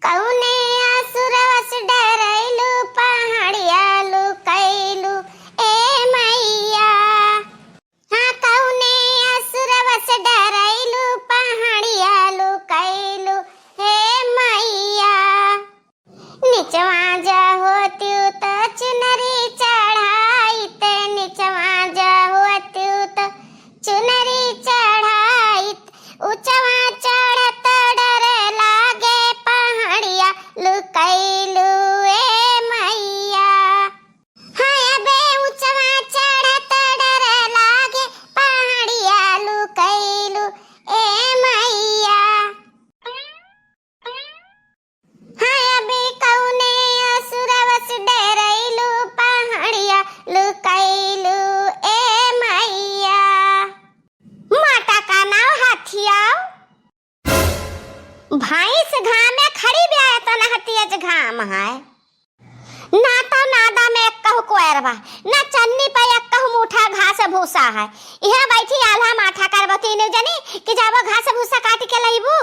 कौने असुरवस डरैलू पहाड़िया लुकैलू ए मैया। हाँ कौने असुरवस डरैलू पहाड़िया लुकैलू हे मैया। निचवा जा होती त चुनरी चढ़ाई ते निचवा जा होती त चुनरी चढ़ाई ऊंचवा चढ़त डर लागे पहाड़िया लुकैलू ए मैया। हाय बे ऊंचवा चढ़त डर लागे पहाड़िया लुकैलू ए मैया। हाय बे कौने असुरवस डरैलू पहाड़िया लुकैलू ए मैया। माता का नाम हाथियाओ भैंस घाम में खड़ी भी आया तो ना हतिया घाम है ना तो नादा में एक कहू कोयरवा ना चन्नी पे एक कहू मुठा घास भूसा है। यह बैठी आल्हा माथा करबती ने जानी कि जाबो घास भूसा काट के लईबू।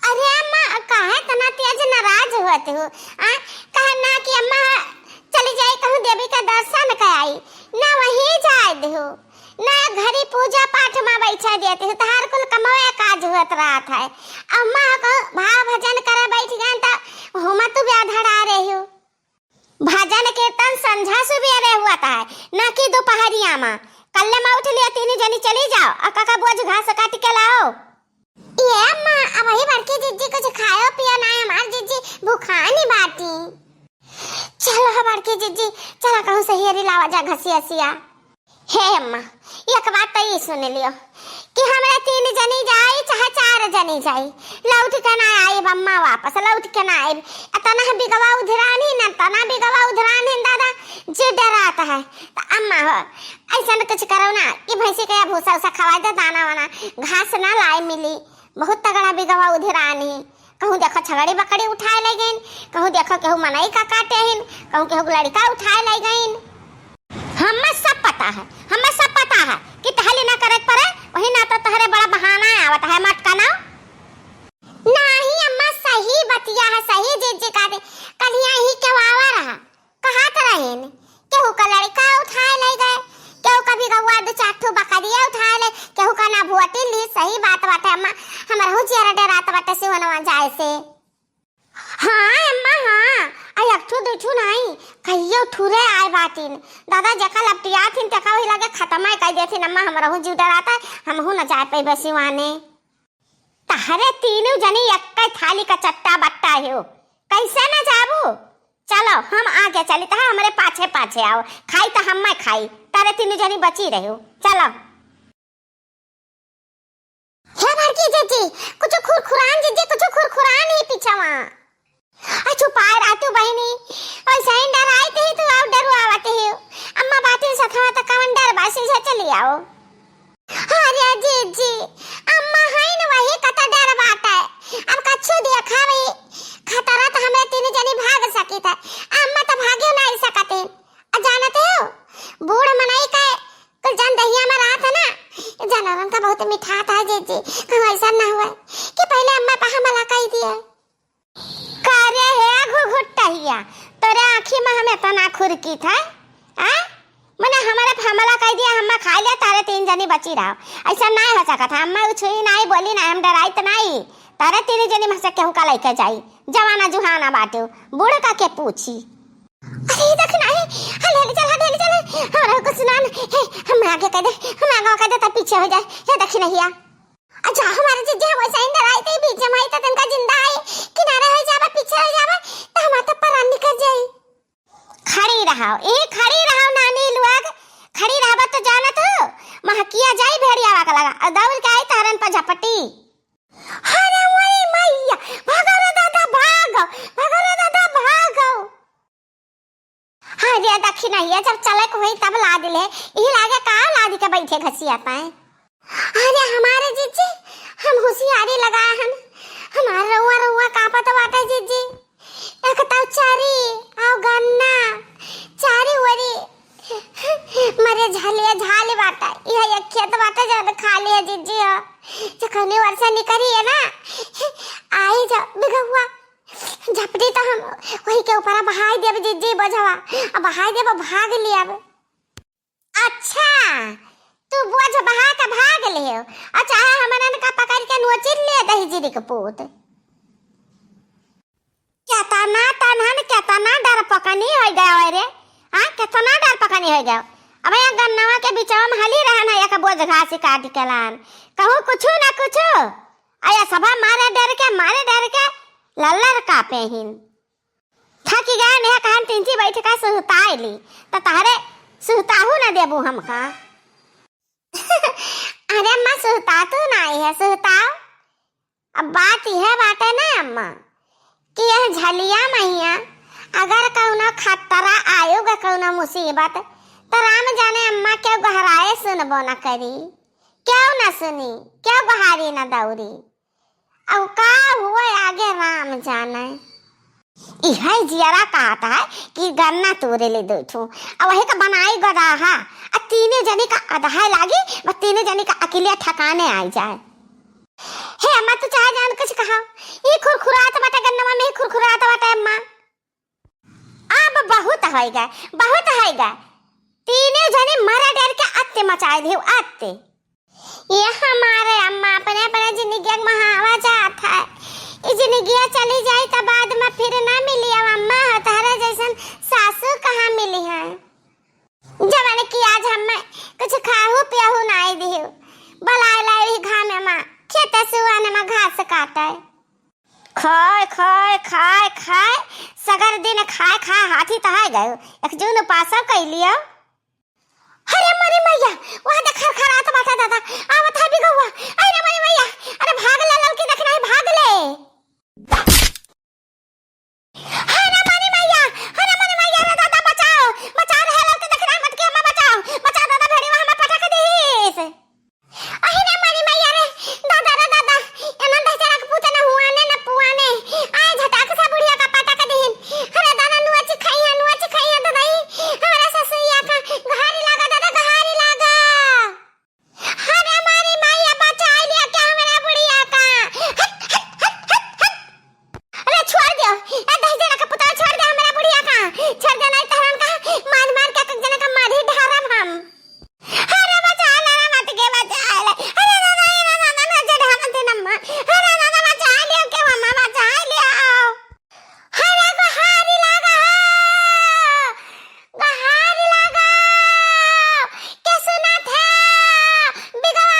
अरे अम्मा काहे तना तेज नाराज होत हो आ कहे ना कि अम्मा चली जाई कहूं देवी का दर्शन कराई ना वहीं जाए दो ना घरी पूजा पाठ में बैठा देते हो तहार कुल कमाए काज होत रात है। अम्मा को भाव भजन करे बैठ गए तो हुमा तू भी धड़ा रही हो। भजन कीर्तन संझा सुबेरे हुआ था ना कि दोपहरिया में। कल में उठ लिया तीन जनी चली जाओ और काका बोझ घास काट के लाओ। ये अम्मा अब वही बड़की जिज्जी कुछ खाओ पिया ना हमार जिज्जी भूखा नहीं बाटी। चलो हमार की जिज्जी चला कहूं सही लावा जा घसिया। हे अम्मा एक बात तो ये सुन लियो कि हमरा तीन जनी जाई चाहे चार जनी जाई लौट के ना आई अम्मा वापस लौट के ना आई। तना बिगवा उधरानी ना तना बिगवा उधरानी दादा जे डराता है तो अम्मा हो ऐसा न कुछ करो ना कि भैंसी का भूसा उसा खवा दे दाना वाना घास ना लाई मिली बहुत तगड़ा बिगवा उधरानी। कहूँ देखो छगड़ी बकड़ी उठाए ले गईन कहूँ देखो केहू मनई का काटे हिन कहूँ केहू लड़का उठाए ले गईन। हमें सब पता है कि टहली ना करे पड़े वही ना तो तहरे बड़ा बहाना आवत है मटका ना। नहीं अम्मा सही बतिया है सही जिज्जी का दे कलिया ही केवावा रहा कहा तरहन केहू का लड़का उठाए ले गए केहू कभी गवा दो चाठू बकरिया उठाए ले केहू का ना भुअटी ली। सही बात बाटे अम्मा हमरा हो जरा डरात बाटे से होनवा जाए से। हाँ अम्मा हाँ आई अठू दुठू नहीं कहियो ठुरे आए बाटिन दादा जका लपटिया थिन तका वही लगे खत्म कर देथिन। अम्मा हमरा हो जीव डराता हम हो न जाए पे बसिवाने तहरे तीनों जनी एक थाली का चट्टा बट्टा हो कैसे ना जाबू। चलो हम आगे चली तो हमारे पाछे पाछे आओ खाई तो हम मैं खाई तारे तीनों जनी बची रहो। चलो हे भड़की जीजी कुछ खुरखुरान जीजी कुछ खुरखुरान ही पीछवा छुपाए रातू बहनी और सही डर आई थी तू आओ डरू आवते हो अम्मा बातें सखा तो कवन डर बासी से चली आओ। अरे जीजी अम्मा है न वही कता डर बात है अब कछु दिया खावे खतरा तो हमें तीन जनी भाग सकी था अम्मा तो भागे नहीं सकते। जानते हो बूढ़ मनाई का कुल जान दहिया में रहा था ना जानवर का बहुत मीठा था जीजी कहीं ऐसा ना हुआ कि पहले अम्मा पे हमला कर दिया करे है घुघुट्टिया तोरे आँखी में हमें तना खुरकी था आ मने हमारे हमला कर दिया हम खा लिया तारे तीन जनी बची रहो ऐसा नहीं हो सका था। अम्मा छुई नहीं बोली ना हम डराई तो नहीं तारे तीन जनी में से केहू का लेके जाई जवाना जुहाना बाटे बूढ़ का के पूछी। अरे देख नहीं हले चल हमरा कुछ सुना है हम आगे कह दे तो पीछे हो जाए ये देख नहीं आ अच्छा हमारे जिज्जी वैसे ही डराई थी बीच में आई तो तनका जिंदा आई किनारे हो जावा पीछे हो जावा तो हम तो पर निकल जाई। खड़ी रहो नानी लोग खड़ी रहबा तो जानत हो महकिया जाई भेड़िया वाका लगा दौड़ के आई तारन पर झपटी। अरे वही मैया भागो रे दादा भागो। अरे दखी नहीं जब चले को वही तब ला दिले यही लागे का लादी के बैठे घसिया पाए। अरे हमारे जीजी हम होशियारी लगा हमारा रउआ कापा तो बाटा जीजी एक ताऊ चारी आओ गन्ना चारी वरी मरे झाले बाटा यह एक खेत बाटा ज्यादा खाली है जीजी जखनी वर्षा निकली है ना आई जा बिगहुआ हम वही के ऊपर बहाई देब जीजी बोझवा, अब बहाई देब भाग लियाब। अच्छा तू बोझ बहा के भाग लियो, अच्छा हमन का पकड़ के नोचिल ले दही जीरी के पूत। केतना तनहन केतना डर पकनी हो गया रे, हां केतना डर पकनी हो गया। अब यहाँ गन्नवा के बीचवा में हली रहन है, एक बोझ घास काट के लान कहूँ कुछ ना कुछ आया सभा मारे डर के लल्लर कापे हिन। थकी गए ने कहन तिंची बैठ का सुहताइली त तारे सुहताहू ना देबू हमका। अरे अम्मा सुहता तू नहीं है सुहताओ। अब बात यह बाटे ना अम्मा कि यह झलिया मैया अगर कौनो खतरा आयोगा कौनो मुसीबत तो राम जाने अम्मा क्यों गहराए सुनबो न करी, क्यों न सुनी, क्यों बहारी न दौरी। अब का हुआ आगे राम जाने। यह जियरा कहता है कि गन्ना तोरे ले बैठू, अब वही का बनाई गदाहा अब तीनों जने का अधाय लागी, बस तीनों जने का अकेले ठकाने आ जाए। हे अम्मा तू चाहे जान कुछ कहा, ये खुरखुरात बाटे गन्नवा में, खुरखुरात बाटे अम्मा। अब बहुत है गए तीनों जने मरा डर के अत्ते मचाए थे अत्ते। ये हमारे अम्मा अपने अपने जिंदगी में महावा जाता है, ये जिंदगी चली जाए तो बाद में फिर ना मिली। अब अम्मा तारा जैसन सासू कहाँ मिली है, जमाने की आज हम कुछ खाहू पियाहू नहीं दियो, बलाए लाई घाम में खेत सुआने में घास काटा है। खाए सगर दिन खाए हाथी तहाय गए, एक जून पासा कह लिया। अरे मरी मैया वहां देख खरखरात बाटा दादा आवत है बिगवा। अरे मरी मैया अरे भाग ले लड़की देखना है, भाग ले। अरे मरी मैया रे दादा बचाओ रे लड़की देखना है, मत के अम्मा बचाओ दादा भेड़ी वहां में पटक दीस। अरे मरी मैया रे दादा एनन बेचारा के पूते न हुआने न पुआने आए झटाक सा बुढ़िया का पटक दीन। अरे दादा नुआची खाइया दादाई हमारा ससुरिया का घारी लगा दादा घारी लगा। अरे हमारी मैया बचा लिया क्या हमारा बुढ़िया का। अरे छोड़ दियो ए दही जना का पुतला छोड़ दे हमारा बुढ़िया का, छोड़ दे नहीं तो हम का मार के एक जना का मारी ढारम हम। अरे बचा ले मत के बचा ले। अरे दादा ना जे ढारम थे नम्मा। अरे दादा बचा लियो के मम्मा बचा लियो। अरे घारी लगा क्या सुना था बिगवा।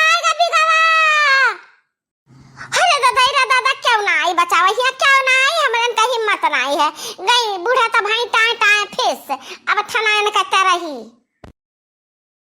अरे दादा क्यों ना आई बचावा हिया, क्यों ना आई हमरन का हिम्मत नहीं है। गई बूढ़ा तो भाई टाए फिस अब ठनान करता रही।